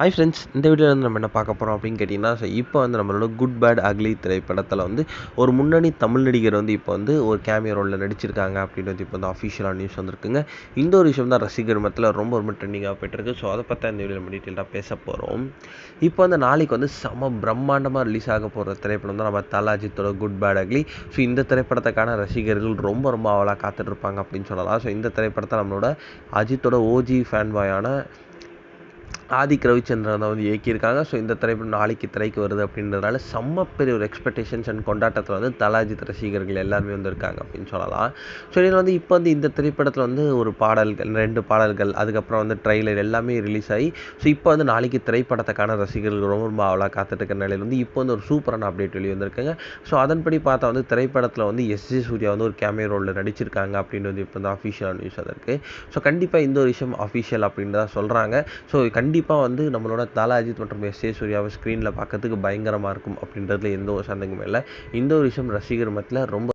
Hi friends, இந்த வீடியோவில் வந்து நம்ம என்ன பார்க்க போகிறோம் அப்படின்னு கேட்டிங்கன்னா, இப்போ வந்து நம்மளோட குட் பேட் அக்லி திரைப்படத்தில் வந்து ஒரு முன்னணி தமிழ் நடிகர் வந்து இப்போ வந்து ஒரு கேமியோ ரோலில் நடிச்சிருக்காங்க அப்படின்னு வந்து இப்போ வந்து அஃபிஷியலாக நியூஸ் வந்திருக்குங்க. இந்த ஒரு விஷயம் தான் ரசிகர் மத்தியில் ரொம்ப ரொம்ப ட்ரெண்டிங்காக போய்ட்டுருக்கு. ஸோ அதை பற்றி இந்த வீடியோ நம்ம டீட்டெயிலாக பேச போகிறோம். இப்போ வந்து நாளைக்கு வந்து செம பிரம்மாண்டமாக ரிலீஸ் ஆக போகிற திரைப்படம் தான் நம்ம தல அஜித்தோட குட் பேட் அக்லி. ஸோ இந்த திரைப்படத்துக்கான ரசிகர்கள் ரொம்ப ரொம்ப அவளாக காத்துட்ருப்பாங்க அப்படின்னு சொல்லலாம். ஸோ இந்த திரைப்படத்தை நம்மளோட அஜித்தோட ஓஜி ஃபேன் பாயான ஆதிக் ரவிச்சந்திரன் தான் வந்து இயக்கியிருக்காங்க. ஸோ இந்த திரைப்படம் நாளைக்கு திரைக்கு வருது அப்படின்றதுனால செம்ம பெரிய ஒரு எக்ஸ்பெக்டேஷன்ஸ் அண்ட் கொண்டாட்டத்தில் வந்து தல அஜித் ரசிகர்கள் எல்லாருமே வந்து இருக்காங்க அப்படின்னு சொல்லலாம். ஸோ இதில் வந்து இப்போ வந்து இந்த திரைப்படத்தில் வந்து ஒரு பாடல்கள் 2 பாடல்கள் அதுக்கப்புறம் வந்து ட்ரெய்லர் எல்லாமே ரிலீஸ் ஆகி ஸோ இப்போ வந்து நாளைக்கு திரைப்படத்துக்கான ரசிகர்கள் ரொம்ப ரொம்ப அவளாக காத்துட்டு நிலையில் வந்து இப்போ வந்து ஒரு சூப்பரான அப்டேட் வெளியே வந்திருக்குங்க. ஸோ அதன்படி பார்த்தா வந்து திரைப்படத்தில் வந்து எஸ்.ஜே. சூர்யா வந்து ஒரு கேமியோ ரோலில் நடிச்சிருக்காங்க அப்படின்னு வந்து இப்போ வந்து அஃபிஷியலாக நியூஸ் அதற்கு. ஸோ கண்டிப்பாக இந்த ஒரு விஷயம் அஃபிஷியல் அப்படின்னு தான் சொல்கிறாங்க. ஸோ கண்டிப்பாக வந்து நம்மளோட தல அஜித் மற்றும் எஸ்.ஜே. சூர்யாவை ஸ்க்ரீனில் பார்க்கறதுக்கு பயங்கரமாக இருக்கும் அப்படின்றதுல எந்த ஒரு சந்தேகமும் இல்லை. இந்த ஒரு விஷயம் ரசிகர் மத்தியில் ரொம்ப